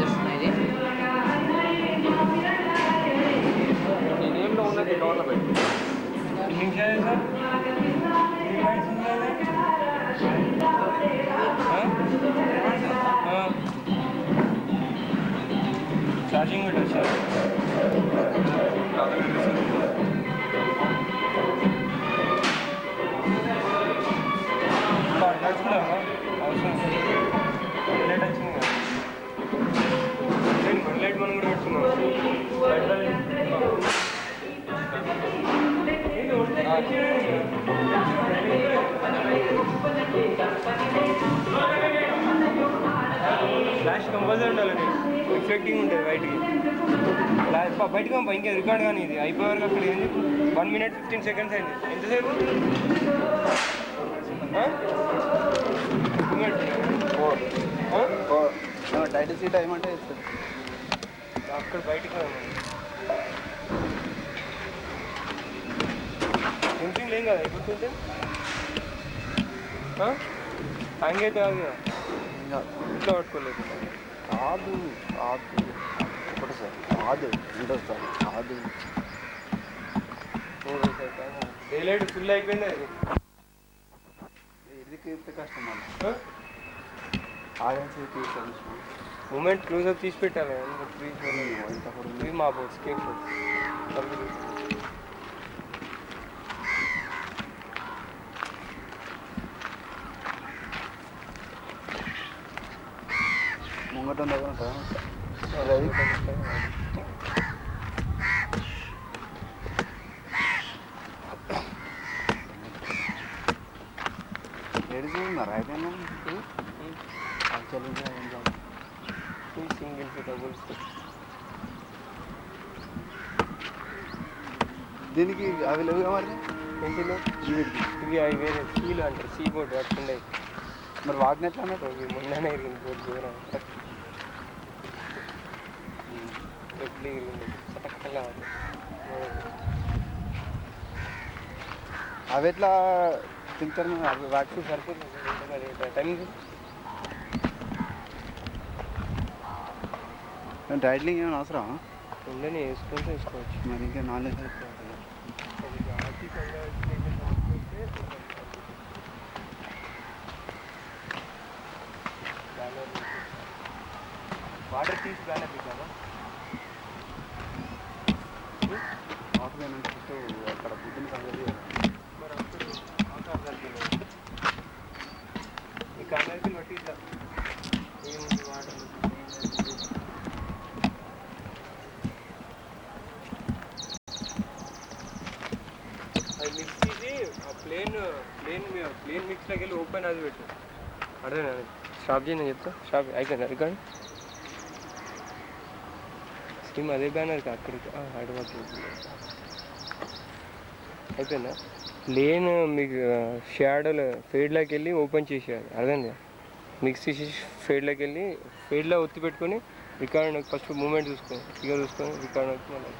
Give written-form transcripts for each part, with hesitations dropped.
చేస్తున్నాయి. నేనేంలో ఉన్నది government charging పెట్టచ్చు సార్. నడుచుకుంటావా అవసరం లైట్ వచ్చింది కదా లైట్ మనం కూడా పెట్టుకున్నాం. ఫ్లాష్ కంపల్సరీ ఉండాలండి, రిఫ్లెక్టింగ్ ఉంటుంది బయటికి. బయటకు పంప ఇంకా రికార్డ్ కానీ ఇది అయిపోయే వరకు అక్కడ ఏంది 1 minute 15 seconds అయింది. ఎంతసేపు టైటిల్ సీట్ ఏమంటే అక్కడ బయటికి కొంచెం లేం కదా అయిపోతుంటే హ్యాంగ్ అయితే కాదు కదా ఇట్లా పట్టుకోలేదు. కాదు కాదు ఒకటి సార్ కాదు ఉండదు సార్ కాదు. డే లైట్ ఫుల్ అయిపోయింది. అది ఎదికి ఎంత కష్టం అన్న ఆగని తీసుకోవాలి. మూమెంట్ క్లోజ్అప్ తీసి పెట్టాలి. ఫ్రీ మా బోర్డ్ స్కేప్ ముంగట దగ్గర ఏడుచున్నారా అయిపోయినా సింగిల్ డబుల్స్ దీనికి అవి లేవు మరి ఏంటిలో ఇవి అవి వేరే సీలు అంటారు. సీ బోర్డు అట్లుండే. మరి వాటిని ఎట్లా అన్నట్టు మొన్ననే ఇరిగింది బోర్డు దూరం ఎట్లు ఇరిగింది చటక్కగా. అవి ఎట్లా తింటారు అవి వాటికి సరిపోతుంది టైం. టైట్లింగ్ ఏమైనా అవసరం ఉండని వేసుకుంటే వేసుకోవచ్చు. మరి ఇంకా నాలెడ్జ్ వాటర్ తీసి బ్యానర్ దిగామా అక్కడ బుద్ధిని సంగతి మరి అప్పుడు ఈ కన్నర్కి బట్టి ఇట్లా ఏముంది వాటర్ అది మిక్స్ చేసి ఆ ప్లేన్ మిక్స్లోకి వెళ్ళి ఓపెన్ అది పెట్టు. అర్థమైనా స్టాప్ చేయని చెప్తా. స్టాప్ అయిపోయిందా రికార్డ్? స్కీమ్ అదే బ్యానర్కి అక్కడికి హైదరాబాద్ అయిపోయిందా? ప్లేన్ మీకు షాడోలో ఫేడ్లోకి వెళ్ళి ఓపెన్ చేసేయాలి. అర్థమైందా? మిక్స్ చేసి ఫేడ్లోకి వెళ్ళి ఫేడ్లో ఒత్తి పెట్టుకొని రికార్డ్ ఫస్ట్ మూమెంట్ చూసుకొని ఫిగర్ చూసుకొని రికార్డ్ వచ్చి మళ్ళీ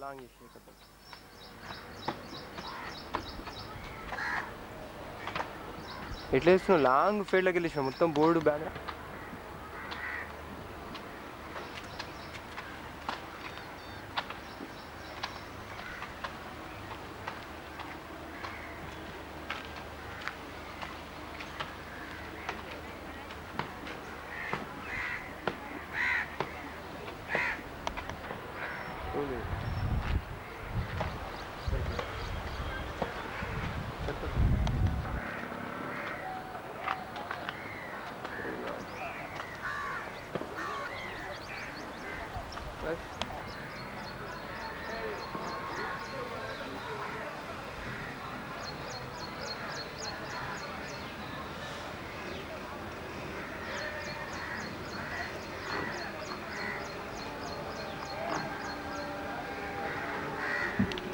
లాంగ్ చేసే కదా. ఎట్లా వేస్తున్నావు? లాంగ్ ఫీల్డ్లోకి వెళ్ళేసావు మొత్తం బోర్డు బ్యానర్.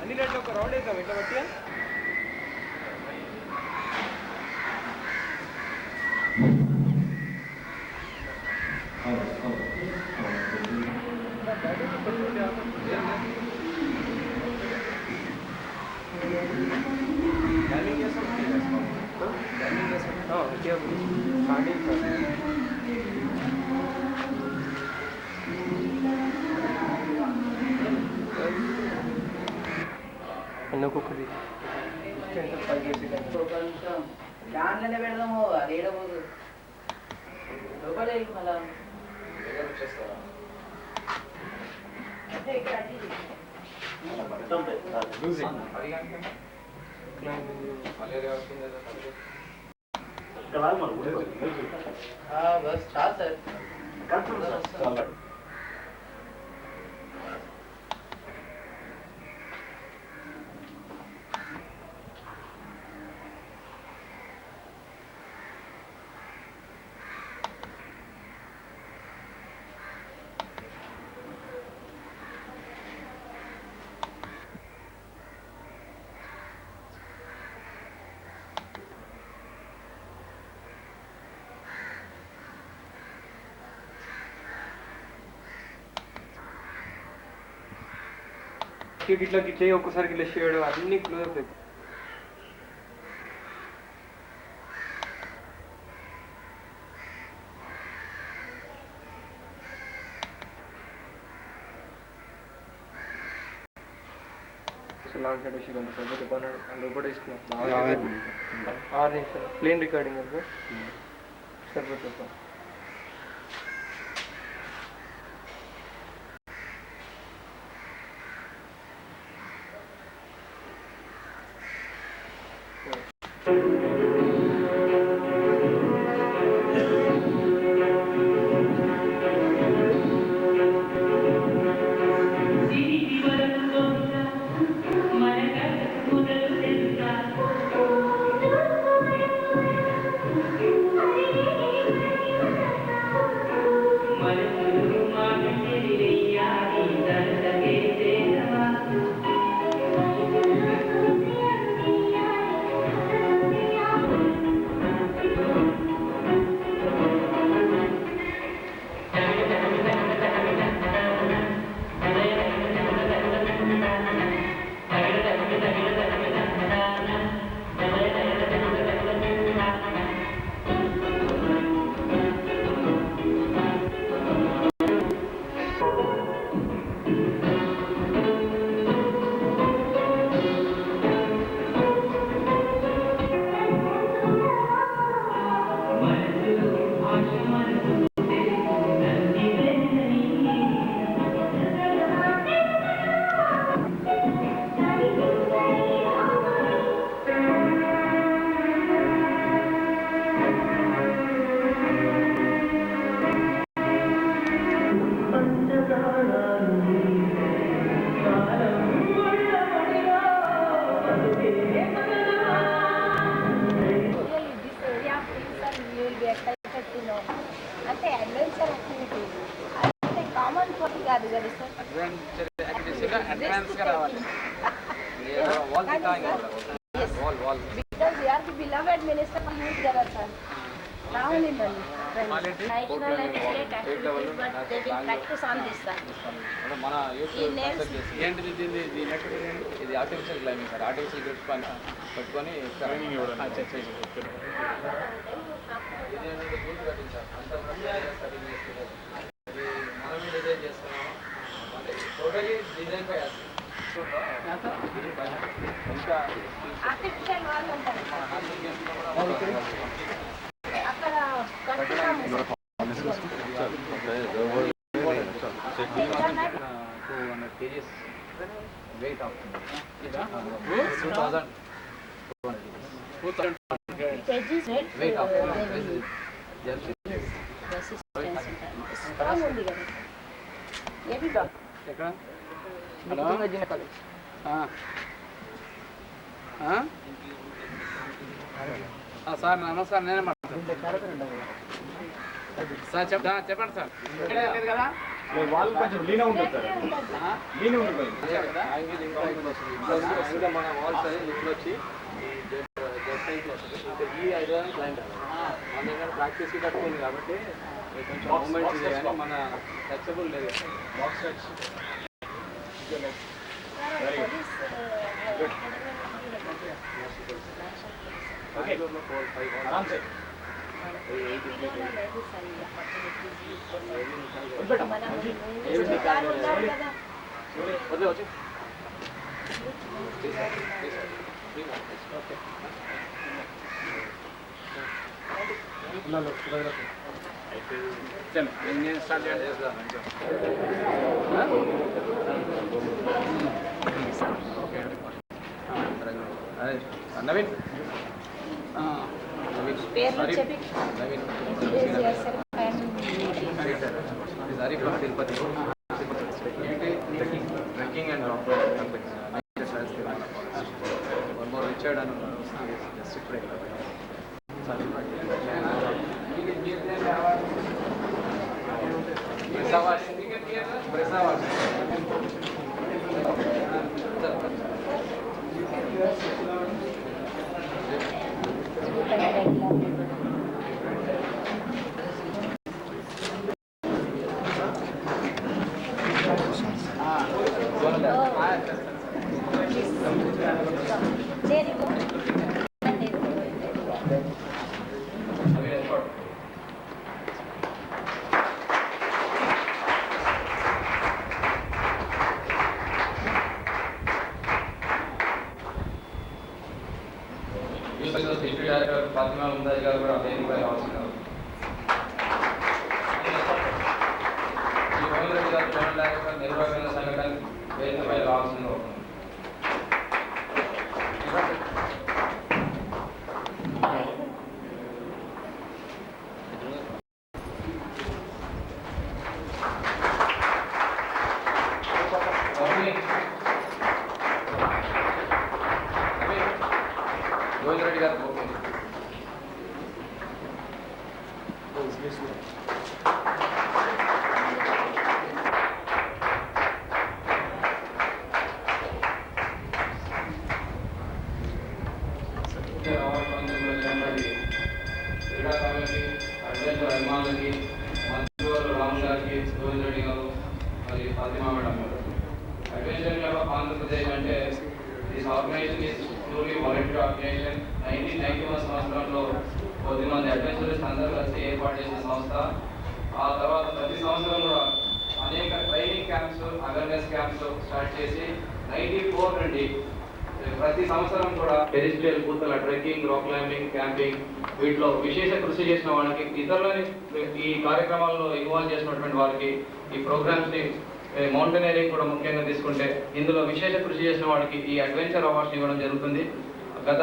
అన్ని రేట్లు ఒక రౌండ్ వేద్దాం ఇట్లా బట్టి. ఒక్కొక్కటి దాంట్లోనే పెడదాము అది ఏడబోదు లోపలే మళ్ళా బస్ చాలు సార్ ఇట్లా ఇట్లా ఒక్కసారి ఇట్లా చేయడం అన్ని క్లోజ్ అవుతాయి. లాంగ్ సైడ్ వచ్చి లోపల ఇస్తున్నాం 6 నిమిషాలు ప్లేన్ రికార్డింగ్ అనుకో సరిపోతుంది. అంటే అడ్వెంచర్ యాక్టివిటీ అంటే కామన్ ఫోన్ కాదు కదా సార్. అడ్వెంచర్ యాక్టివిటీస్గా అడ్వాన్స్గా రావాలి. Because you are the beloved minister use కదా సార్. రావాలి మళ్ళీ national and state activities but they will practise on this sir. మన యూత్ ఏంటిది ఇది artificial climbing sir. Artificial grips పట్టుకొని ట్రైనింగ్ ఇవ్వడం మనం డిజైన్ చేస్తున్నాము అంటే టోటలీ డిజైన్ పై ఇంకా ఆర్టిఫిషియల్ వాళ్ళు ఉంటారు అక్కడ కట్టుతాము సార్. 200 kgs weight అవుతుంది. 2000 kgs weight అవుతుంది. స్ట్రాంగ్ ఉంది కదా. ఏదిగా ఎక్కడ? హలో సార్ నమస్కారం, నేనే మాట్లాడుతున్నాను సార్. చెప్పండి సార్. లేదు కదా వాళ్ళు కొంచెం లీనా ఉంటుంది సార్. లీనా ఉంటుంది ఇంకా మన వాల్స్ అది లిఫ్ట్ వచ్చి జస్ట్ సైజ్ వస్తుంది. ఇంకా ఈ 5 క్లయింట్ మన దగ్గర ప్రాక్టీస్కి కట్టుకుంది కాబట్టి కొంచెం మూమెంట్ ఉంది కానీ మన టచబుల్ లేదు. Box touch. Very good. Good. Okay. 4, 5 आराम से. बेटा వద్దు వచ్చి నేను స్టార్ట్ చేస్తాను. నవీన్ పేర్లు చెప్పి Naveen sorry from Tirupati trekking and one more Richard అని జస్ట్ ఇప్పుడే డిప్యూటీ డైరెక్టర్ ఫాతిమా ముందాజ్ గారు కూడా వేదికపై రావాల్సినారు. ఈ మోహిన్ గారు జనరల్ డైరెక్టర్ నిర్వహణ సంఘటన వేదికపై రావాల్సింది. గోవింద్ రెడ్డి గారు క్రీడా సమితి అడ్వెంచర్ అభిమానులకి మంత్రివర్యులు రామ్ గారికి, గోవింద్ రెడ్డి గారు మరియు Fatima madam garu. Adventure club of Andhra Pradesh అంటే this organisation is purely voluntary organisation. 1991 సంవత్సరంలో కొద్దిమంది అడ్వెంచరర్స్ అందరూ కలిసి ఏర్పాటు చేసిన సంస్థ. ఆ తర్వాత ప్రతి సంవత్సరం కూడా అనేక training camps, awareness camps start చేసి 94 నుండి ప్రతి సంవత్సరం కూడా టెరిస్ట్రియల్ పూతల ట్రెక్కింగ్, రాక్ క్లైంబింగ్, క్యాంపింగ్ వీటిలో విశేష కృషి చేసిన వాళ్ళకి, ఇతరులని ఈ కార్యక్రమాల్లో ఇన్వాల్వ్ చేసినటువంటి వారికి, ఈ ప్రోగ్రామ్స్ని మౌంటైనరింగ్ కూడా ముఖ్యంగా తీసుకుంటే ఇందులో విశేష కృషి చేసిన వాడికి ఈ అడ్వెంచర్ అవార్డ్స్ ఇవ్వడం జరుగుతుంది. గత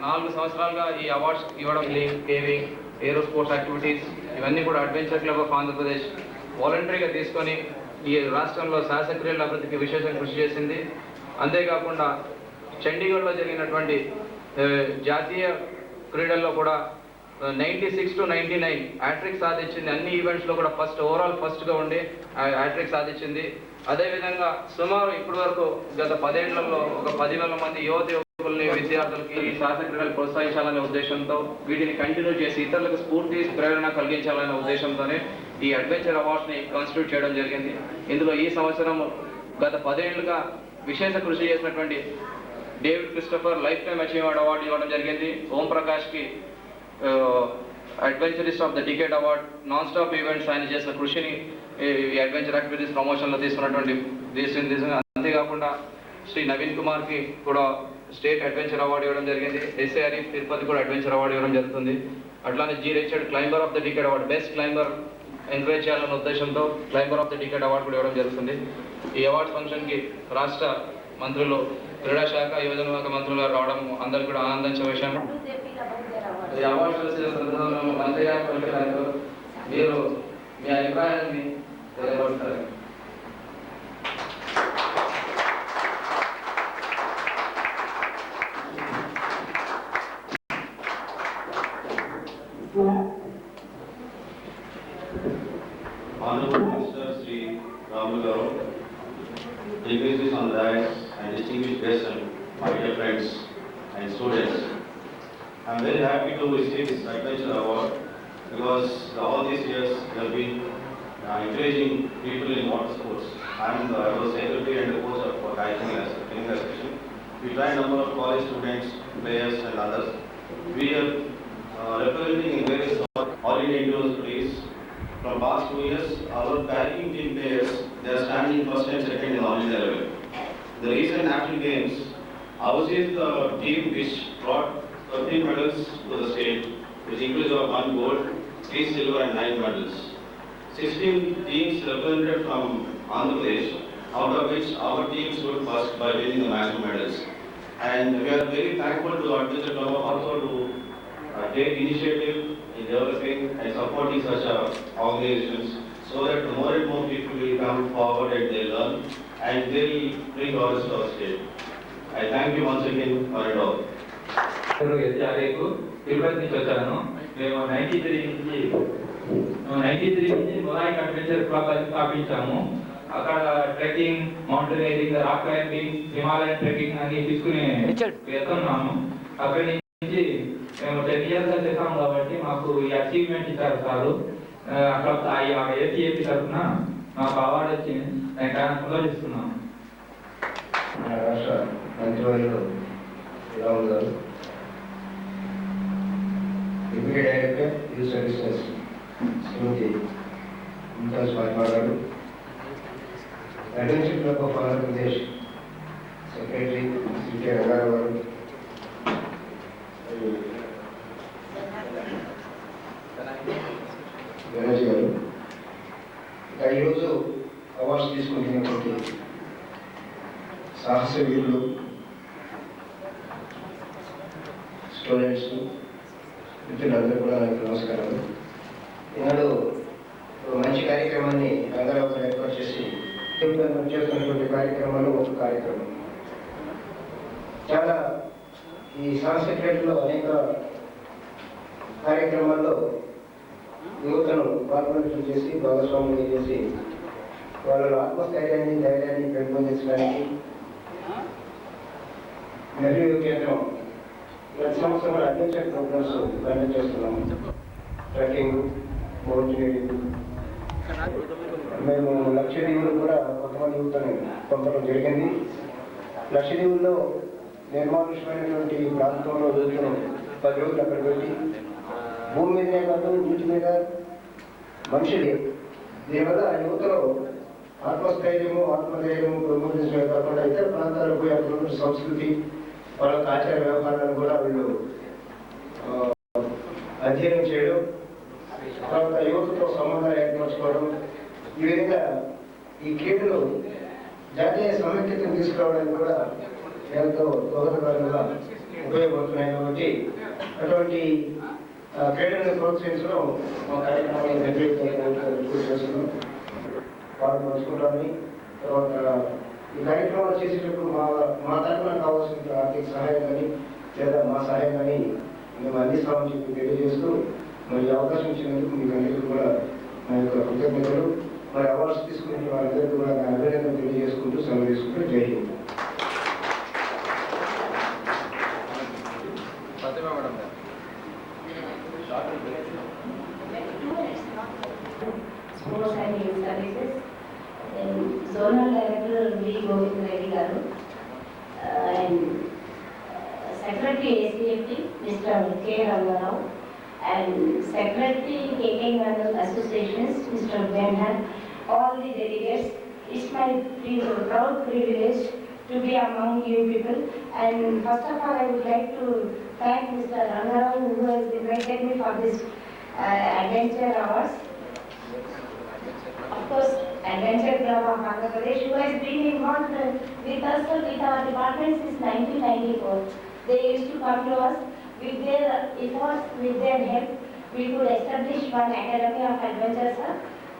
4 సంవత్సరాలుగా ఈ అవార్డ్స్ ఇవ్వడం, కేవింగ్, ఏరో స్పోర్ట్స్ యాక్టివిటీస్ ఇవన్నీ కూడా అడ్వెంచర్ క్లబ్ ఆఫ్ ఆంధ్రప్రదేశ్ వాలంటరీగా తీసుకొని ఈ రాష్ట్రంలో శాసన క్రీడల అభివృద్ధికి విశేష కృషి చేసింది. అంతేకాకుండా చండీగఢ్లో జరిగినటువంటి జాతీయ క్రీడల్లో కూడా 96 to 99 హ్యాట్రిక్ సాధించింది. అన్ని ఈవెంట్స్లో కూడా ఓవరాల్ ఫస్ట్గా ఉండి హ్యాట్రిక్ సాధించింది. అదేవిధంగా సుమారు ఇప్పటి వరకు గత 10 ఏళ్లలో ఒక 10,000 మంది యువకుల్ని, విద్యార్థులకి ఈ శాసన క్రీడలు ప్రోత్సహించాలనే ఉద్దేశంతో, వీటిని కంటిన్యూ చేసి ఇతరులకు స్ఫూర్తి, ప్రేరణ కలిగించాలనే ఉద్దేశంతోనే ఈ అడ్వెంచర్ అవార్డ్స్ని కాన్స్టిట్యూట్ చేయడం జరిగింది. ఇందులో ఈ సంవత్సరం గత 10 ఏళ్లుగా విశేష కృషి చేసినటువంటి David Christopher lifetime achievement award ఇవ్వడం జరిగింది. ఓం ప్రకాష్కి adventurist of the decade award. Non stop events ఆయన చేసిన కృషిని ఈ అడ్వెంచర్ యాక్టివిటీస్ ప్రమోషన్లో తీసుకున్నటువంటి దేశం. అంతేకాకుండా శ్రీ నవీన్ కుమార్కి కూడా స్టేట్ అడ్వెంచర్ అవార్డు ఇవ్వడం జరిగింది. ఎస్ఏఆర్ తిరుపతి కూడా అడ్వెంచర్ అవార్డు ఇవ్వడం జరుగుతుంది. అట్లానే G Richard climber of the decade award, best climber encourage చేయాలన్న ఉద్దేశంతో climber of the decade award కూడా ఇవ్వడం జరుగుతుంది. ఈ అవార్డు ఫంక్షన్కి రాష్ట్ర మంత్రులు, క్రీడా శాఖ, యువజన శాఖ మంత్రులు గారు రావడం అందరికీ కూడా ఆనందించే విషయం. ఈ అవార్డు చూసిన సందర్భంలో మంత్రి గారు పలికినారు, మీరు మీ అభిప్రాయాన్ని తెలియపరుస్తారు. Honorable Minister Sri Rahul Garu, dignitaries on the dais and distinguished guests and my dear friends and students, I am very happy to receive this adventure award because all these years we have been encouraging people in water sports. I was secretary and the coach of kayaking association. We tried a number of college students, players and others. We are representing in various all India universities. From past 2 years, our kayaking team players, they are standing first and second in all India level. The recent national games, ours is the team which brought 13 medals to the state, which includes of 1 gold, 3 silver and 9 medals. 16 teams represented from Andhra Pradesh, out of which our team stood first by winning the maximum medals. And we are very thankful to our Adventure Club also to take initiative in developing and supporting such organizations so that more and more people will come forward and they learn and they will bring orders to our state. I thank you once again for it all. రేపు తిరుపతి నుంచి వచ్చాను. మేము 93 నుంచి మొరాయిక్ adventure club అని స్థాపించాము. అక్కడ trekking, mountaineering, rock climbing, Himalayan trekking అని తీసుకుని వెళ్తున్నాము. అక్కడి నుంచి మేము 10 years చేసాం కాబట్టి మాకు ఈ అచీవ్మెంట్ ఇచ్చారు సారు. అక్కడ ఏపీ తరఫున మాకు అవార్డు వచ్చింది. నేను చాలా సంతోషిస్తున్నాను. రాష్ట్ర మంత్రివర్యులు Rahul garu, deputy director youth services Shrimati Mumtaz Fatima garu, adventure club of Andhra Pradesh secretary Shri K Ranga Rao garu, Banerjee గారు, ఇంకా ఈరోజు అవార్డ్స్ తీసుకుంటున్నటువంటి సాహస వీరులు, స్టూడెంట్స్, మిత్రులందరూ కూడా నాకు నమస్కారాలు. ఈనాడు ఒక మంచి కార్యక్రమాన్ని రంగారావు గారు ఏర్పాటు చేసి చేస్తున్నటువంటి కార్యక్రమాలు ఒక కార్యక్రమం. చాలా ఈ సాంస్కృతిలో అనేక కార్యక్రమాల్లో యువతను పాల్గొనడం చేసి భాగస్వామ్యం చేసి వాళ్ళ ఆత్మస్థైర్యాన్ని, ధైర్యాన్ని పెంపొందించడానికి నెహ్రూ కేంద్రం ప్రతి సంవత్సరం అడ్వెంచర్ ప్రోగ్రామ్స్ కండక్ట్ చేస్తున్నాము. Trekking, mountaineering. మేము లక్షద్వీపులు కూడా కొంతమంది యువతను పంపడం జరిగింది. లక్షద్వీపుల్లో నిర్మానుష్యమైనటువంటి ప్రాంతంలో యువతను 10 రోజులు అక్కడ పెట్టి భూమి మీదనే కాదు నీటి మీద మనుషులే. దీనివల్ల యువతలో ఆత్మస్థైర్యము, ఆత్మధైర్యము పెంపొందించడమే కాకుండా ఇతర ప్రాంతాలకు పోయి అక్కడ సంస్కృతి, వాళ్ళ ఆచార వ్యవహారాలను కూడా వీళ్ళు అధ్యయనం చేయడం, తర్వాత యువతతో సంబంధాలు ఏర్పరచుకోవడం, ఈ విధంగా ఈ క్రీడలు జాతీయ సమైక్యతను తీసుకురావడానికి కూడా ఎంతో దోహదకరంగా ఉపయోగపడుతున్నాయి. కాబట్టి అటువంటి క్రీడలను ప్రోత్సహించడం మా కార్యక్రమాన్ని చేస్తున్నాం, పాల్పంచుకుంటామని. తర్వాత ఈ కార్యక్రమాలు చేసేటప్పుడు మా తరఫున కావాల్సిన ఆర్థిక సహాయం కానీ లేదా మా సహాయం కానీ మేము అందిస్తామని చెప్పి తెలియజేస్తూ, మరి అవకాశం ఇచ్చినందుకు మీకు అందరికీ కూడా మా యొక్క కృతజ్ఞతలు. మరి అవార్డ్స్ తీసుకునే వారందరికీ కూడా నా అభినందనలు తెలియజేసుకుంటూ సెలవు తీసుకుంటూ జై Hind. Sports and Youth Services, Zonal Director V. Govind Reddy garu, and Secretary ACFT Mr. K. Rangarao, and Secretary KK Mandal Associations Mr. Benhan, all the delegates. It's my proud privilege to be among you people, and first of all I would like to thank Mr. Rangarao who has invited me for this Adventure Awards. Of course, Adventure Club of Andhra Pradesh, who has been involved with us, with our department since 1994. They used to come to us with their efforts, with their help. We could establish one academy of adventure, sir,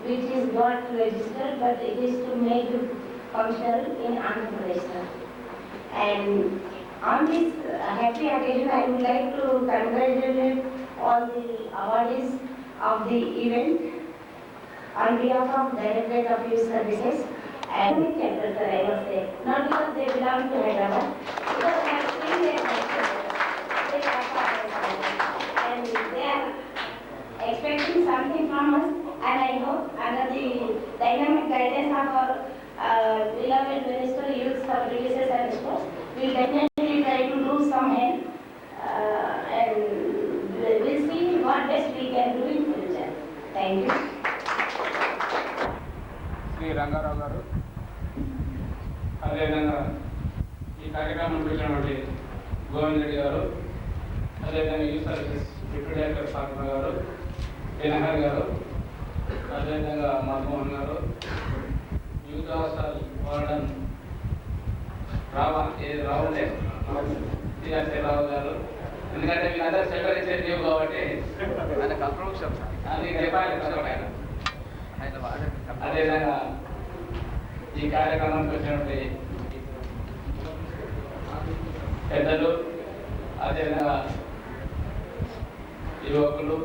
which is not registered, but it is to make it functional in Andhra Pradesh, sir. And on this happy occasion, I would like to congratulate all the awardees of the event on behalf of Directorate of Youth Services and Center, sir, I must say. Not because they belong to Hyderabad, because I have seen their culture. They are part of it. And they are expecting we'll definitely try to do some help and we'll see what best we can do in future. Thank you. Shri Rangarao గారు, అదేవిధంగా ఈ కార్యక్రమం చూసినటువంటి గోవింద్ రెడ్డి గారు, అదేవిధంగా youth services deputy director Fatima గారు, దినహర్ గారు, అదేవిధంగా మధుమోహన్ గారు, యూత్ హాస్టల్ వార్డన్ రావులే సిఆర్సీ రావు గారు, ఎందుకంటే వీళ్ళందరూ సెంటర్ ఇచ్చే లీవ్ కాబట్టి అది చెప్పాలి కష్టమైన. అదేవిధంగా ఈ కార్యక్రమానికి వచ్చినటువంటి పెద్దలు, అదేవిధంగా యువకులు,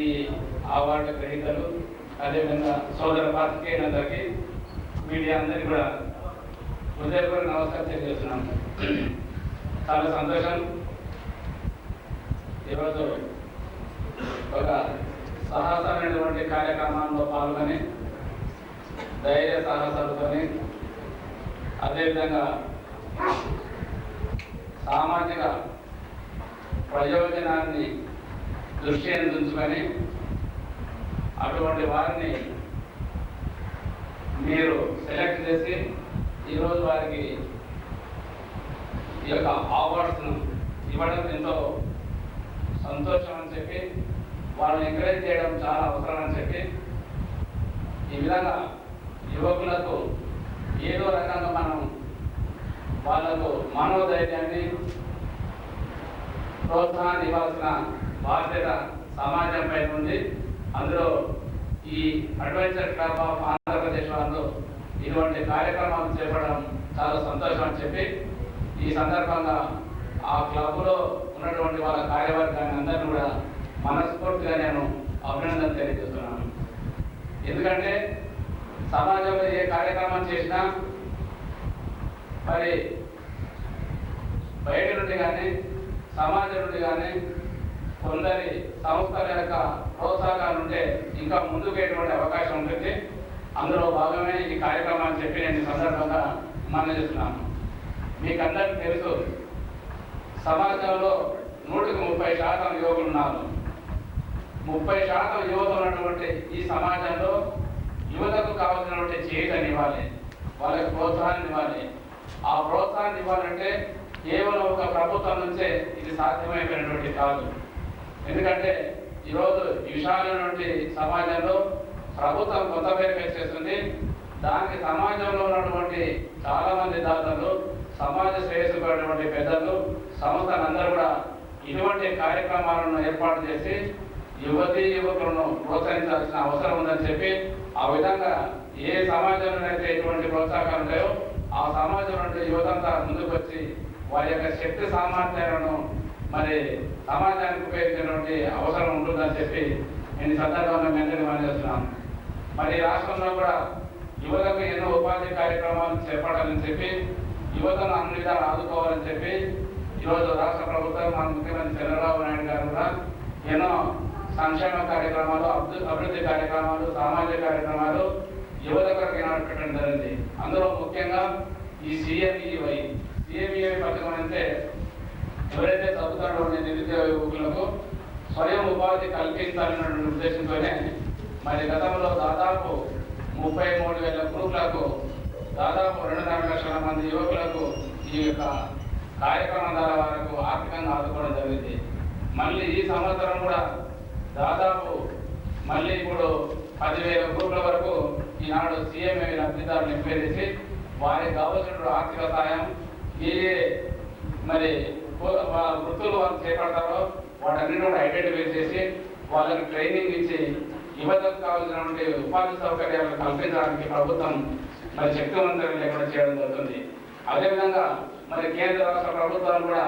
ఈ అవార్డు గ్రహీతలు, అదేవిధంగా సోదర పాత్రికేయులందరికీ, మీడియా అందరికీ కూడా హృదయపూర్వక నమస్కారం తెలియజేస్తున్నాం. చాలా సంతోషం. ఈరోజు ఒక సాహసమైనటువంటి కార్యక్రమాల్లో పాల్గొని ధైర్య సాహసాలతోని, అదేవిధంగా సామాజిక ప్రయోజనాన్ని దృష్టిని ఉంచుకొని అటువంటి వారిని మీరు సెలెక్ట్ చేసి ఈరోజు వారికి ఈ యొక్క అవార్డ్స్ను ఇవ్వడం ఎంతో సంతోషం అని చెప్పి, వాళ్ళని ఎంకరేజ్ చేయడం చాలా అవసరం అని చెప్పి, ఈ విధంగా యువకులకు ఏదో రకంగా మనం వాళ్ళకు మనోధైర్యాన్ని, ప్రోత్సాహాన్ని ఇవ్వాల్సిన బాధ్యత సమాజంపై ఉంది. అందులో ఈ అడ్వెంచర్ క్లబ్ ఆఫ్ ఆంధ్రప్రదేశ్ వాళ్ళు ఇటువంటి కార్యక్రమాలు చేపట్టడం చాలా సంతోషం అని చెప్పి, ఈ సందర్భంగా ఆ క్లబ్లో ఉన్నటువంటి వాళ్ళ కార్యవర్గాన్ని అందరినీ కూడా మనస్ఫూర్తిగా నేను అభినందన తెలియజేస్తున్నాను. ఎందుకంటే సమాజంలో ఏ కార్యక్రమం చేసినా మరి బయట నుండి కానీ సమాజం నుండి కానీ కొందరి సంస్థల యొక్క ప్రోత్సాహకాలు ఉంటే ఇంకా ముందుకేటువంటి అవకాశం ఉంటుంది. అందులో భాగమే ఈ కార్యక్రమాన్ని చెప్పి నేను ఈ సందర్భంగా మనం చేస్తున్నాను. మీకు అందరికీ తెలుసు, సమాజంలో 130% యువకులు ఉన్నారు. 30% యువత ఉన్నటువంటి ఈ సమాజంలో యువతకు కావాల్సినటువంటి చేతని ఇవ్వాలి, వాళ్ళకి ప్రోత్సాహాన్ని ఇవ్వాలి. ఆ ప్రోత్సాహాన్ని ఇవ్వాలంటే కేవలం ఒక ప్రభుత్వం నుంచే ఇది సాధ్యమైపోయినటువంటి కాదు. ఎందుకంటే ఈరోజు విశాలమైనటువంటి సమాజంలో ప్రభుత్వం కొంత పేరు చేస్తుంది. దానికి సమాజంలో ఉన్నటువంటి చాలా మంది దాతలు, సమాజ శ్రేయస్సుకున్నటువంటి పెద్దలు, సంస్థలందరూ కూడా ఇటువంటి కార్యక్రమాలను ఏర్పాటు చేసి యువతీ యువకులను ప్రోత్సహించాల్సిన అవసరం ఉందని చెప్పి, ఆ విధంగా ఏ సమాజంలో అయితే ఇటువంటి ప్రోత్సాహాలు ఉంటాయో ఆ సమాజం నుండి యువతంతా ముందుకు వచ్చి వారి యొక్క శక్తి సామర్థ్యాలను మరి సమాజానికి ఉపయోగించినటువంటి అవసరం ఉంటుందని చెప్పి నేను ఈ సందర్భంగా వెంటనే పనిచేస్తున్నాను. మరి రాష్ట్రంలో కూడా యువతకు ఎన్నో ఉపాధి కార్యక్రమాలు చేపట్టాలని చెప్పి, యువతను అన్ని విధాలు ఆదుకోవాలని చెప్పి ఈరోజు రాష్ట్ర ప్రభుత్వం, మన ముఖ్యమంత్రి చంద్రబాబు నాయుడు గారు కూడా ఎన్నో సంక్షేమ కార్యక్రమాలు, అభివృద్ధి కార్యక్రమాలు, సామాజిక కార్యక్రమాలు యువతకు పెట్టడం జరిగింది. అందులో ముఖ్యంగా ఈ సిఎంఈవై పథకం అంటే ఎవరైతే చదువుతున్నటువంటి నిరుద్యోగ యువకులకు స్వయం ఉపాధి కల్పించాలనే ఉద్దేశంతోనే మరి గతంలో దాదాపు 33,000 గ్రూపులకు దాదాపు 2.5 లక్షల మంది యువకులకు ఈ యొక్క కార్యక్రమం ద్వారా వారికి ఆర్థికంగా ఆదుకోవడం జరిగింది. మళ్ళీ ఈ సంవత్సరం కూడా దాదాపు మళ్ళీ ఇప్పుడు 10,000 గ్రూపుల వరకు ఈనాడు సీఎంఏ లబ్ధిదారులు ఎంపిక చేసి వారికి కావాల్సిన ఆర్థిక సహాయం, ఏ మరి వృత్తులు వాళ్ళు చేపడతారో వాటన్నిటి కూడా ఐడెంటిఫై చేసి వాళ్ళకి ట్రైనింగ్ ఇచ్చి యువతకు కావాల్సినటువంటి ఉపాధి సౌకర్యాలు కల్పించడానికి ప్రభుత్వం మరి శక్తివంతం లేకుండా చేయడం జరుగుతుంది. అదేవిధంగా మరి కేంద్ర రాష్ట్ర ప్రభుత్వాలు కూడా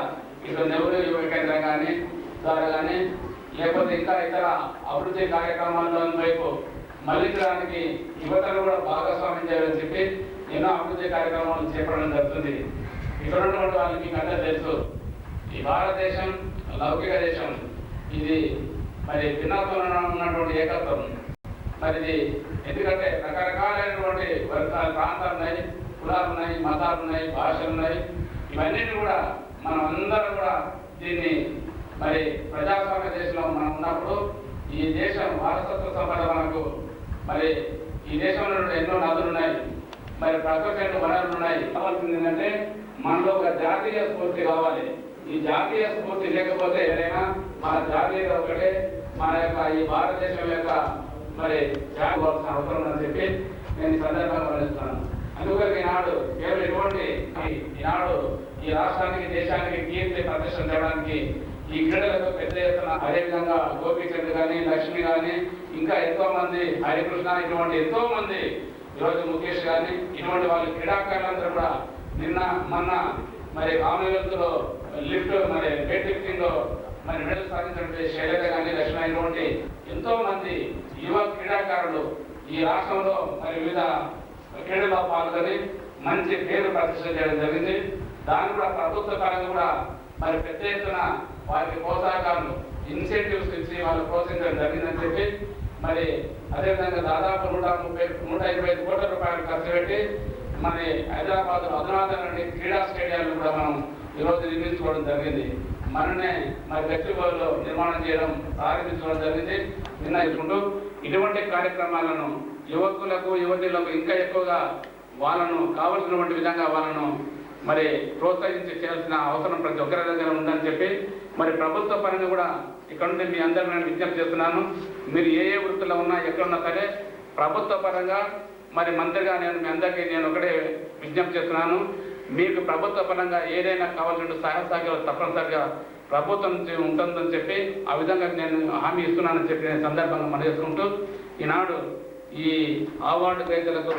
ఇటు నెహ్రూ యువ కేంద్రం కానీ ద్వారా కానీ లేకపోతే ఇంకా ఇతర అభివృద్ధి కార్యక్రమాల్లో వైపు మళ్లించడానికి యువతను కూడా భాగస్వామ్యం చేయాలని చెప్పి ఎన్నో అభివృద్ధి కార్యక్రమాలు చేపట్టడం జరుగుతుంది. ఇక్కడ ఉన్నటువంటి వాళ్ళకి మీకు అందరూ తెలుసు, ఈ భారతదేశం లౌకిక దేశం. ఇది మరి భిన్నత్వంలో ఉన్నటువంటి ఏకత్వం. మరి ఇది ఎందుకంటే రకరకాలైనటువంటి ప్రాంతాలు ఉన్నాయి, కులాలు ఉన్నాయి, మతాలు ఉన్నాయి, భాషలు ఉన్నాయి. ఇవన్నిటిని కూడా మనం అందరం కూడా దీన్ని మరి ప్రజాస్వామ్య దేశంలో మనం ఉన్నప్పుడు ఈ దేశం వారసత్వ సంపద మనకు మరి ఈ దేశంలో ఎన్నో నదులు ఉన్నాయి, మరి ప్రకృతి వనరులు ఉన్నాయి. కావాల్సింది ఏంటంటే మనలో ఒక జాతీయ స్ఫూర్తి కావాలి. ఈ జాతీయ స్ఫూర్తి లేకపోతే ఏదైనా మన జాతీయత ఒకటే మన యొక్క ఈ భారతదేశం యొక్క మరి జాగ్రత్త అవసరం అని చెప్పి నేను ఈ సందర్భంగా గమనిస్తున్నాను. అందుకని ఈనాడు కేవలం ఇటువంటి ఈనాడు ఈ రాష్ట్రానికి దేశానికి కీర్తి ప్రదర్శన చేయడానికి ఈ క్రీడలకు పెద్ద ఎత్తున అదేవిధంగా గోపీచంద్ కానీ, లక్ష్మి కానీ, ఇంకా ఎంతో మంది, హరికృష్ణ, ఇటువంటి ఎంతో మంది, ఈరోజు ముఖేష్ కానీ, ఇటువంటి వాళ్ళ క్రీడాకారులందరూ కూడా నిన్న మొన్న మరి కామన్వెల్త్ లో లిఫ్ట్ మరి వెయిట్ లిఫ్టింగ్ లో మరి మెడల్ సాధించినటువంటి శైలజ కానీ, లక్ష్మి ఇటువంటి ఎంతో మంది యువ క్రీడాకారులు ఈ రాష్ట్రంలో మరి వివిధ క్రీడల్లో పాల్గొని మంచి పేరు ప్రతిష్ట చేయడం జరిగింది. దాన్ని కూడా ప్రభుత్వ పరంగా కూడా మరి పెద్ద ఎత్తున వారికి ప్రోత్సాహకాలు ఇన్సెంటివ్స్ ఇచ్చి వాళ్ళు ప్రోత్సహించడం జరిగిందని చెప్పి మరి అదేవిధంగా దాదాపు 125 కోట్ల రూపాయలు ఖర్చు పెట్టి మరి హైదరాబాద్ అధునాతన క్రీడా స్టేడియాలను కూడా మనం ఈరోజు నిర్మించుకోవడం జరిగింది. మననే మరి ఫెస్టివల్ నిర్మాణం చేయడం ప్రారంభించడం జరిగింది. నిర్ణయించుకుంటూ ఇటువంటి కార్యక్రమాలను యువకులకు, యువతులకు ఇంకా ఎక్కువగా వాళ్ళను కావలసినటువంటి విధంగా వాళ్ళను మరి ప్రోత్సహించి చేయాల్సిన అవసరం ప్రతి ఒక్కరి దగ్గర ఉందని చెప్పి మరి ప్రభుత్వ పరంగా కూడా ఇక్కడ నుండి మీ అందరికీ నేను విజ్ఞప్తి చేస్తున్నాను. మీరు ఏ వృత్తిలో ఉన్నా ఎక్కడున్నా సరే ప్రభుత్వ పరంగా మరి మంత్రిగా నేను మీ అందరికీ నేను ఒకటే విజ్ఞప్తి చేస్తున్నాను. మీకు ప్రభుత్వ పరంగా ఏదైనా కావాల్సిన సహాయ సహకారాలు తప్పనిసరిగా ప్రభుత్వం నుంచి ఉంటుందని చెప్పి ఆ విధంగా నేను హామీ ఇస్తున్నానని చెప్పి నేను సందర్భంగా మనం చేసుకుంటూ ఈనాడు ఈ అవార్డు గ్రహీతలకు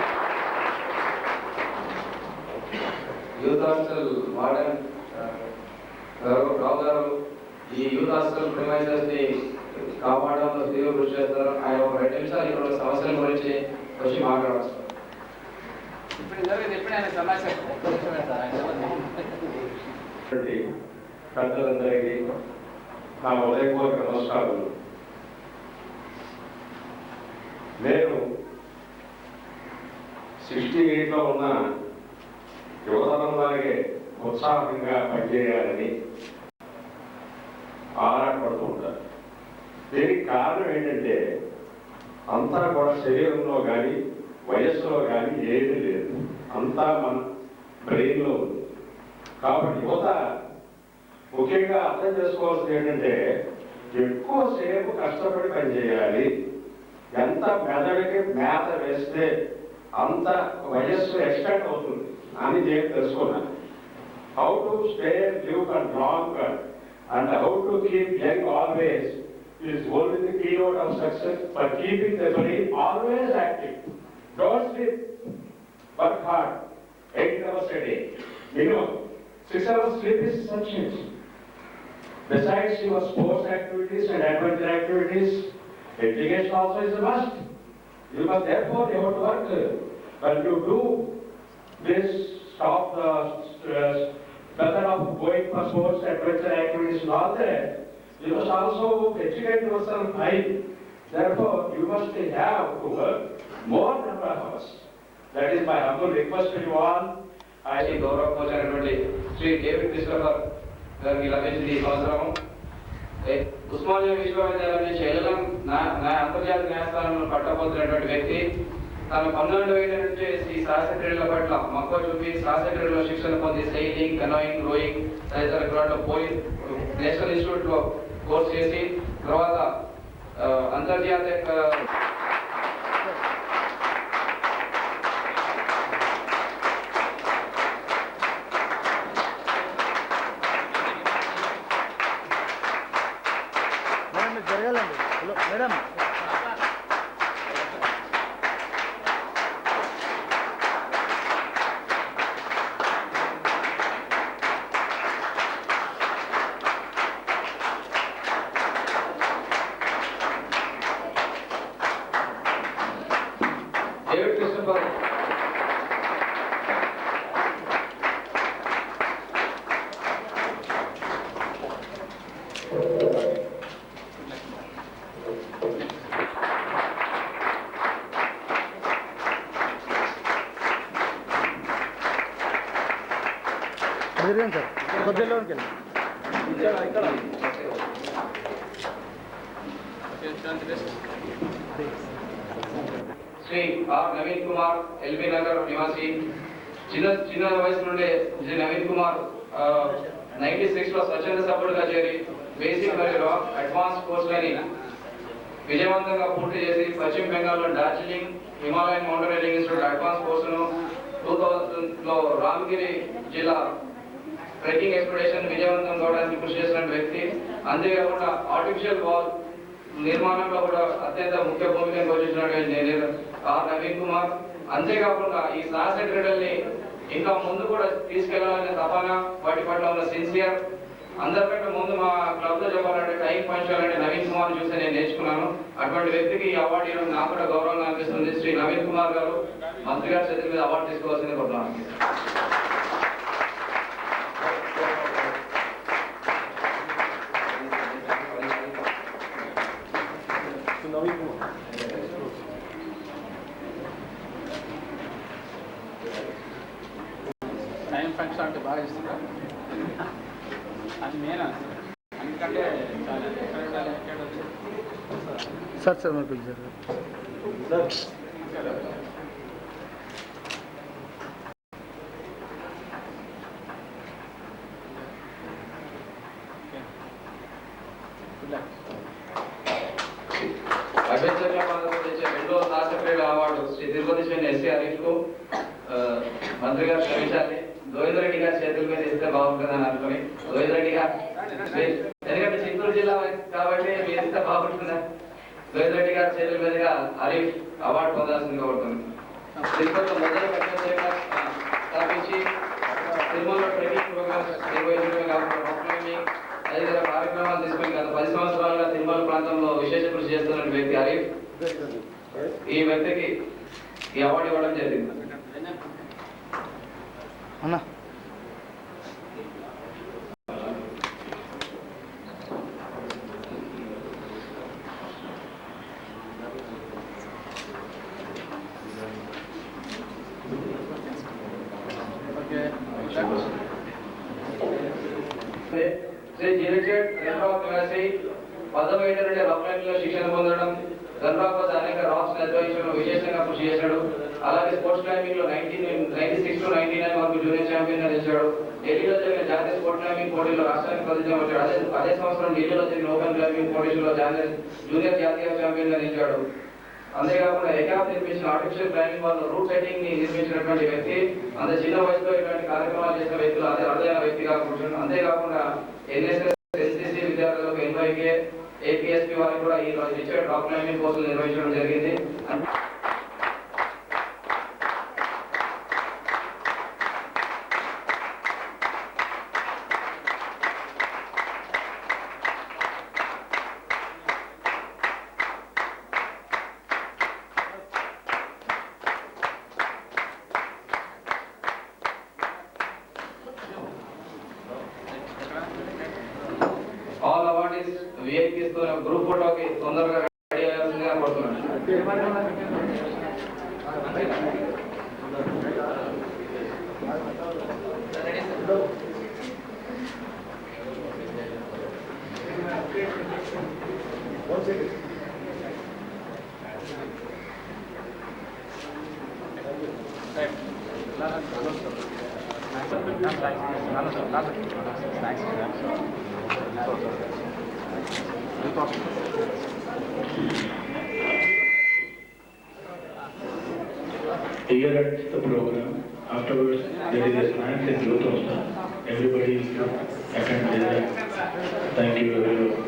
యూత్ హాస్టల్ వార్డెన్ రావు గారు ఈ యూత్ హాస్టల్ ప్రిమైజెస్ ని కాపాడడంలో తీవ్ర కృషి చేస్తారు. ఆయన ఒక 2 నిమిషాలు ఇక్కడ ఉన్న సమస్యల గురించి వచ్చి మాట్లాడవచ్చు. పెద్దలందరికీ నా ఉదయపూర్వక నమస్కారాలు. నేను 68లో ఉన్న యువతరంలాగే ఉత్సాహంగా పనిచేయాలని ఆరాటపడుతూ ఉంటారు. దీనికి కారణం ఏంటంటే అంతా కూడా శరీరంలో కానీ వయస్సులో కానీ ఏమీ లేదు, అంతా మన బ్రెయిన్లో ఉంది. కాబట్టి యువత ముఖ్యంగా అర్థం చేసుకోవాల్సింది ఏంటంటే ఎక్కువసేపు కష్టపడి పనిచేయాలి. ఎంత మెదడుకి మేత వేస్తే అంత వయస్సు ఎక్స్టెండ్ అవుతుంది అని నేను తెలుసుకున్నాను. How to stay live and long and how to keep young always is only the keynote of success for keeping the brain always active. Don't sleep, work hard, 8 hours a day. Minimum 6 hours sleep is essential. Besides your sports activities and adventure activities, education also is a must. You must therefore have to work. When you do this, stop the method of going for sports, adventure activities and all that, you must also educate yourself high. Therefore, you must have to work more number of hours. That is my humble request to you all. I గౌరవపోసినటువంటి Shri David Christopher గారికి లభించింది ఈ సంవత్సరం. ఉస్మానియా విశ్వవిద్యాలయం నుంచి వెళ్ళడం అంతర్జాతీయ న్యాయస్థానంలో పట్టబోతున్నటువంటి వ్యక్తి తను 12 ఏళ్ల నుంచి ఈ సాహస క్రీడల పట్ల మక్కువ చూపి సాహస క్రీడలో శిక్షణ పొంది సైలింగ్, కనోయింగ్, రోయింగ్ తదితర క్రీడల్లో పోయి నేషనల్ ఇన్స్టిట్యూట్ లో కోర్స్ చేసి తర్వాత అంతర్జాతీయ జరగాలండి. Hello madam, David Christopher sir కొద్దిలోకి వెళ్ళి శ్రీ ఆర్ నవీన్ కుమార్ ఎల్బీ నగర్ నివాసి. చిన్న వయసు నుండే శ్రీ నవీన్ కుమార్ 96 లో స్వచ్ఛంద సభ్యుడిగా చేరి బేసిక్ మరియు అడ్వాన్స్ కోర్సులని విజయవంతంగా పూర్తి చేసి పశ్చిమ బెంగాల్లో Darjeeling Himalayan mountaineering institute advance కోర్సును 2000లో రామగిరి జిల్లా ట్రెక్కింగ్ ఎక్స్పెడిషన్ విజయవంతం కావడానికి కృషి చేసిన వ్యక్తి. అంతేకాకుండా ఆర్టిఫిషియల్ వాల్ నిర్మాణంలో కూడా అత్యంత ముఖ్య భూమిక పోషించినటువంటి ఆర్ నవీన్ కుమార్. అంతేకాకుండా ఈ సాహస క్రీడల్ని ఇంకా ముందు కూడా తీసుకెళ్లాలనే తపన, వాటి పట్ల ఉన్న సిన్సియర్. అందరికంటే ముందు మా క్లబ్ లో చెప్పాలంటే టైం పంచాలంటే నవీన్ కుమార్ చూసి నేను నేర్చుకున్నాను. అటువంటి వ్యక్తికి ఈ అవార్డు ఇవ్వడం నాకు కూడా గౌరవంగా అనిపిస్తుంది. శ్రీ నవీన్ కుమార్ గారు మంత్రి గారి చేతుల మీద అవార్డు తీసుకోవాల్సింది కోరుతున్నాను. టైం ఫంక్షన్ అంటే బాగా ఇస్తుందా అది మెయిన్ ఎందుకంటే సార్ సార్ మీరు పిలిచారు అడ్వెంచర్ క్లబ్ తెచ్చే 2వ సాహస క్రీడల అవార్డు శ్రీ తిరుపతి శ్రీ ఎస్సీ హరీఫ్ కు మంత్రి గారు క్షమించాలి. గోవింద్ రెడ్డి గారి చేతుల మీద ఇస్తే బాగుంటుందని అనుకుని గోవింద్ రెడ్డి గారు, ఎందుకంటే చిత్తూరు జిల్లా కాబట్టి మీరు ఇస్తే బాగుంటుందా, గోవింద్ రెడ్డి గారి చేతుల మీదుగా హరీఫ్ అవార్డు పొందాల్సిందిగా కోరుతుంది. తిరుపతిలో మొదలు స్థాపించి తిరుమలలో ట్రెక్కింగ్ ప్రోగ్రామ్స్ నిర్వహించడమే కాకుండా రాక్ క్లైంబింగ్ తదితర కార్యక్రమాలు తీసుకుని గత 10 సంవత్సరాలుగా తిరుమల ప్రాంతంలో విశేష కృషి చేస్తున్న వ్యక్తి హరీఫ్. ఈ వ్యక్తికి ఈ అవార్డు ఇవ్వడం జరిగింది. అన్నా శ్రీ జిరెచెడ్ గన్రాక్ నివాసి 10వ ఏట నుండి రాక్ క్లైంబింగ్ లో శిక్షణ పొందడం, గన్రాక్ వద్ద అనేక రాక్స్ నిర్వహించడంలో విశేషంగా కృషి చేశాడు. అలాగే స్పోర్ట్స్ క్లైంబింగ్ లో 1996 to 99 వరకు జూనియర్ ఛాంపియన్ గా నిలిచాడు. ఢిల్లీలో జరిగిన జాతీయ స్పోర్ట్స్ క్లైంబింగ్ పోటీలో రాష్ట్రానికి ప్రతినిధిగా వచ్చాడు. అదే సంవత్సరం ఢిల్లీలో జరిగిన ఓపెన్ క్లైంబింగ్ పోటీలో జూనియర్ జాతీయ ఛాంపియన్ గా నిలిచాడు. అంతేకాకుండా ఎకాప్ నిర్మించిన ఆర్టిఫిషియల్ క్లైంబింగ్ వల్ల రూట్ సెట్టింగ్ ని నిర్మించినటువంటి వ్యక్తి. అంత చిన్న వయసులో ఇలాంటి కార్యక్రమాలు చేసిన వ్యక్తులు అదే అరుదైన వ్యక్తిగా కూర్చున్నాడు. అంతేకాకుండా ఎన్ఎస్ఎస్, ఎన్సిసి విద్యార్థులకు ఎన్వైకే, ఏపీఎస్పీ వారికి కూడా ఈ రిచర్డ్ రాక్ క్లైంబింగ్ కోర్సులు నిర్వహించడం జరిగింది. ఆల్ అవార్డీస్ విఐపీస్ తో గ్రూప్ ఫోటోకి తొందరగా రెడీ అయ్యాల్సిందిగా కోరుతున్నాను. Here at the program, afterwards there is a snacks and youth hostel. Everybody attend there. Thank you everyone.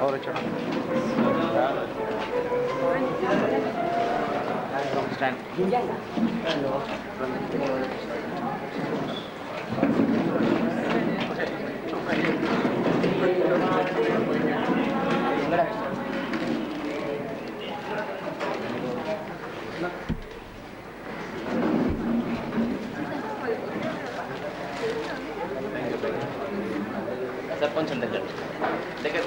और चढ़ो स्टैंड సార్ కొంచెం దగ్గర దగ్గర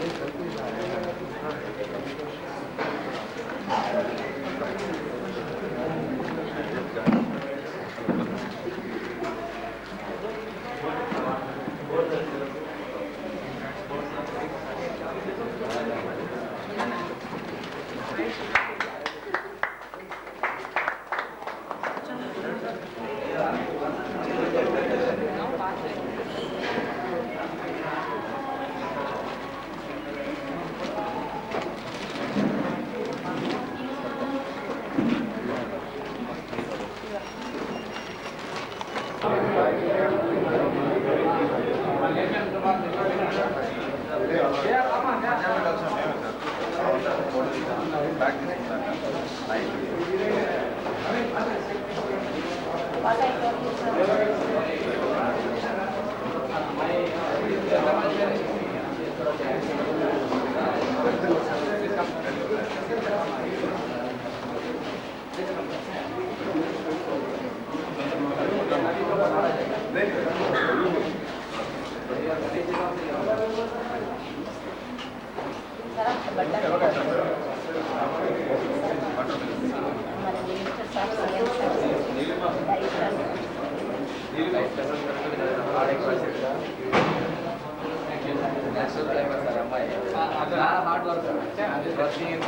హార్డ్ వర్క్ అది వర్కింగ్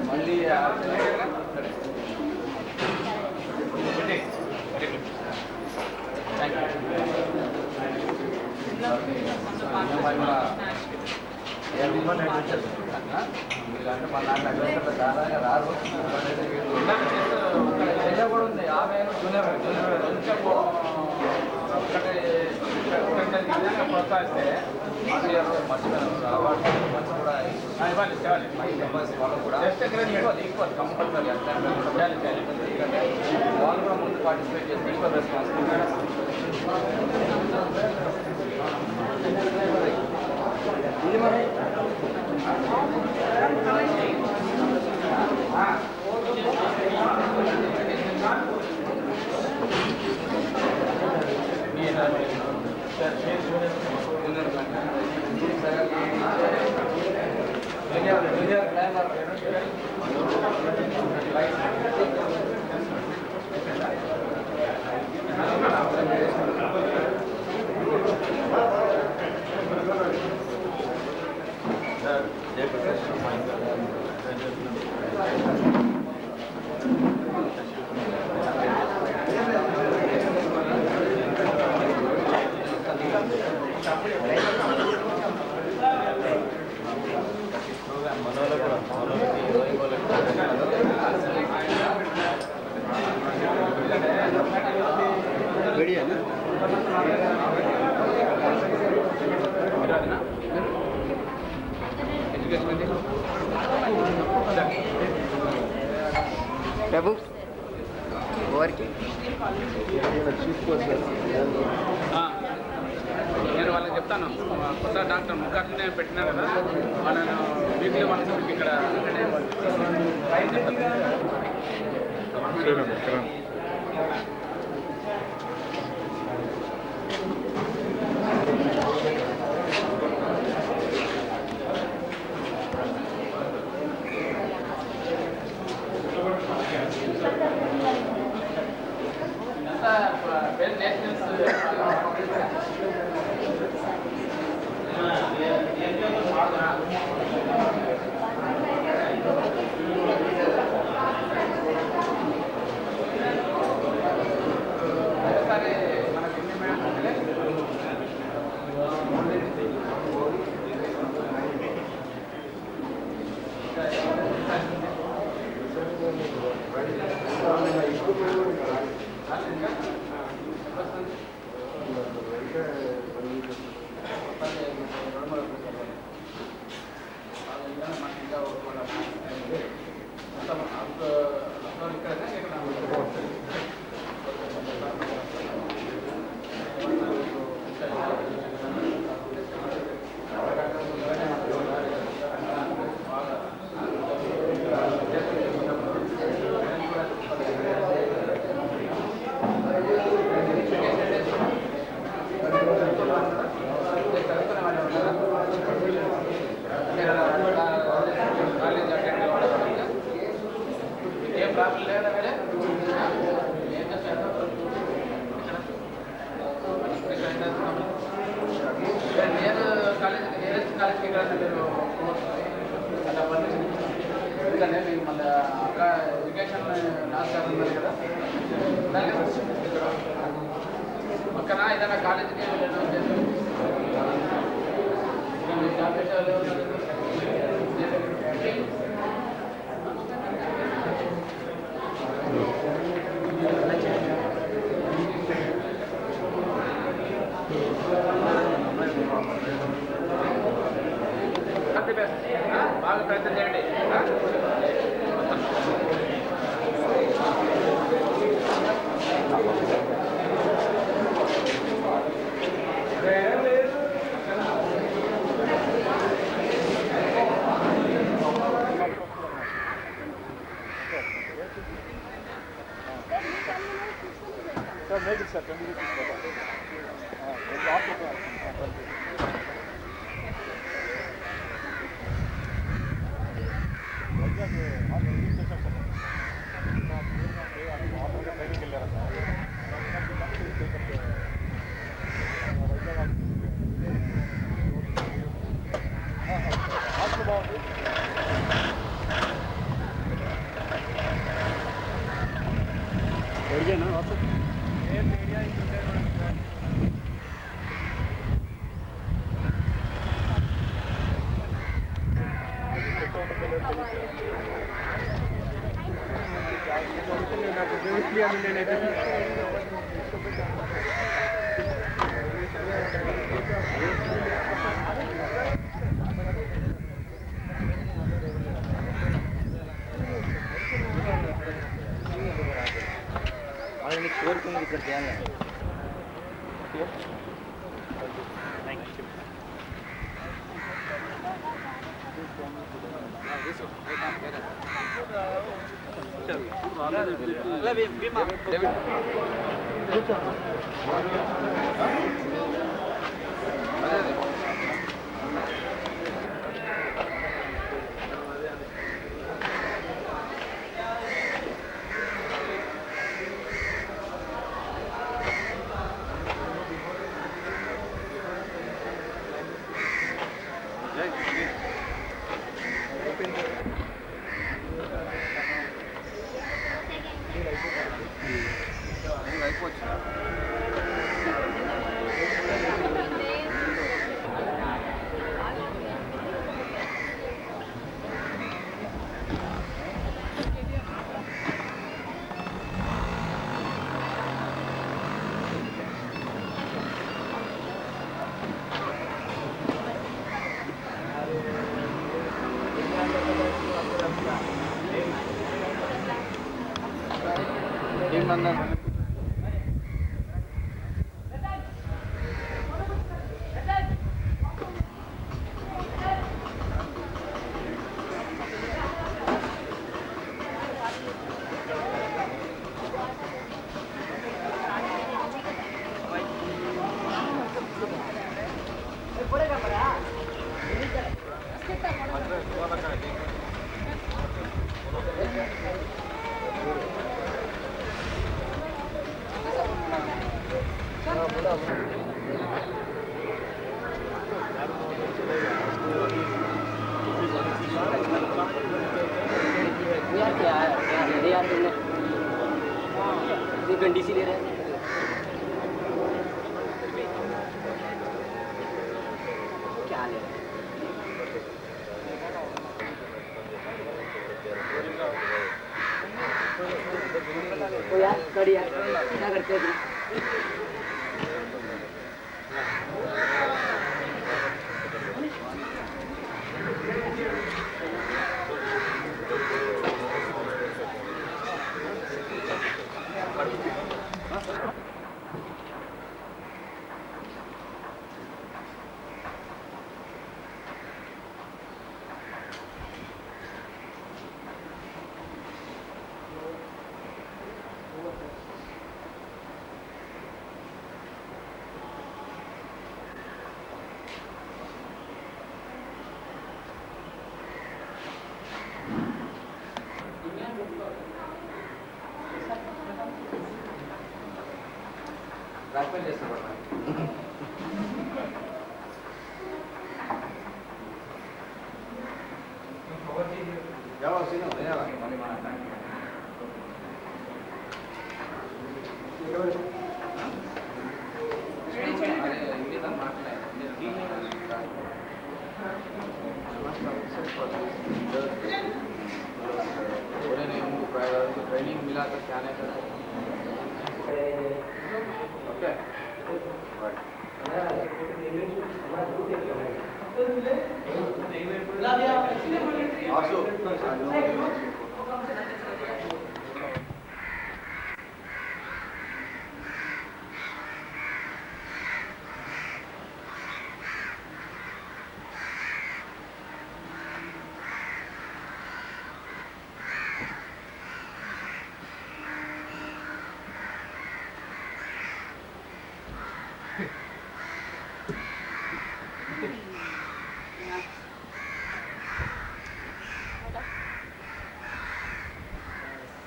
మళ్ళీ మీరంటే మన నాకు దాదాగా రారు కూడా ఉంది ఆమె జూనియర్ కొంచెం ప్రోత్సహిస్తే మర్చిపోయినారు అవార్డు మంచి కూడా వాళ్ళు కూడా ఈక్వల్ కంపల్సరీ వాళ్ళు కూడా ముందు పార్టిసిపేట్ చేస్తే ఈక్వల్ రెస్పాన్సిబిలిటీ ఇది మరి ప్రభు వారికి నేను వాళ్ళకి చెప్తాను కొత్త డాక్టర్ ముగ్గురినే పెట్టినా కదా వాళ్ళను వీక్లీ వన్స్ ఇక్కడ క్లాసులు అలా పర్మిషన్ ఎందుకంటే మీకు మన అక్క ఎడ్యుకేషన్ లాస్ట్ ఇయర్ ఉన్నారు కదా పక్కన ఏదైనా కాలేజీకి బాగా ప్రయత్నం చేయండి. डीसी ले रहे हैं क्या ले रहे हैं यार कर यार क्या करते हैं ट्रेनिंग मिला तो क्या नहीं करा ओके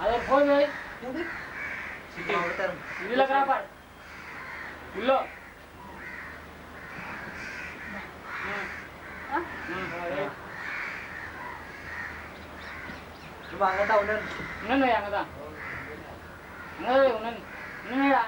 అదే ఫోన్ చేయి ఇల్లు కాపాడు ఇల్లు అంగతా ఉన్నాను ఉన్నాను అంగతా ఉన్నాను ఉన్నాడా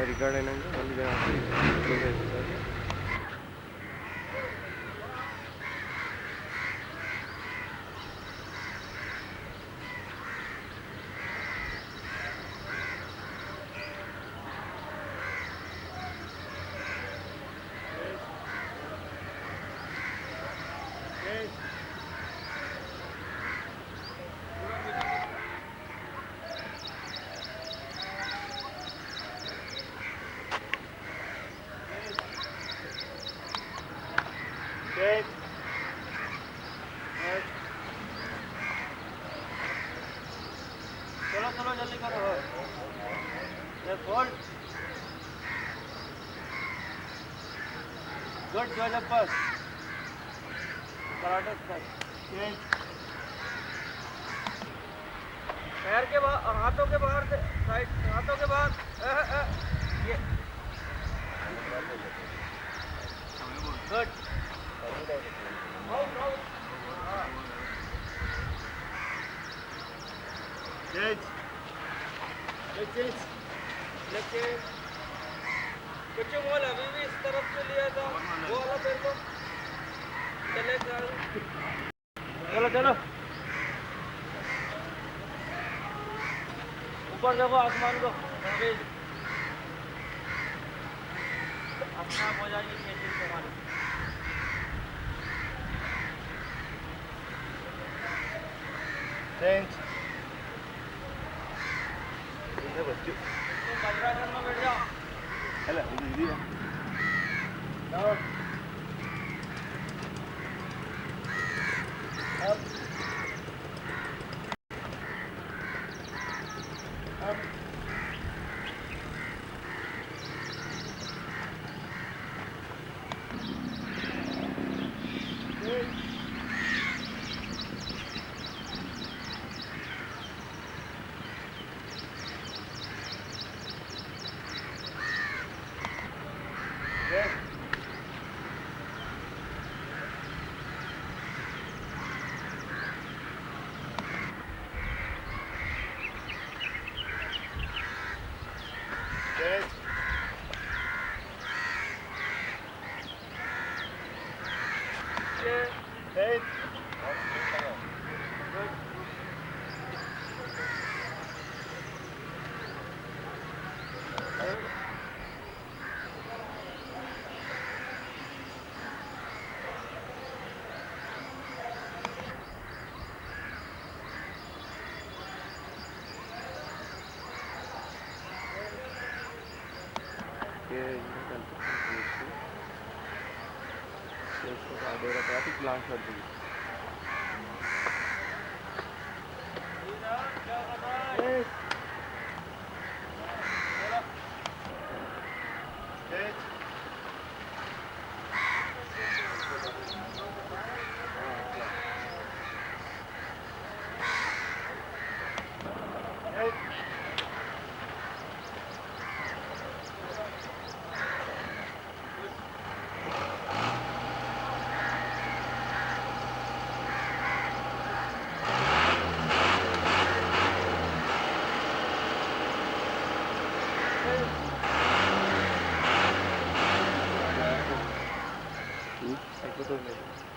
రికార్డ్ అయినాక మళ్ళీ క్లోజ్ అయిపోతుంది. चलो चलो जल्दी करो होल्ड गुड जोजफ पास कराटे चेंज पैर के बाहर और हाथों के बाहर से साइड हाथों के बाहर ये गुड चेंज चेंज लेके कुछ मोल अभी भी इस तरफ से लिया था वो वाला पैर को चले चलो चलो ऊपर देखो आसमान को अपना हो जाएगी हमारे चेंज वज्रासन में बैठ जाओ हेलो दीदी अब ట్రాఫిక్ లాంచ్ పడుతుంది. అయిపోతుంది.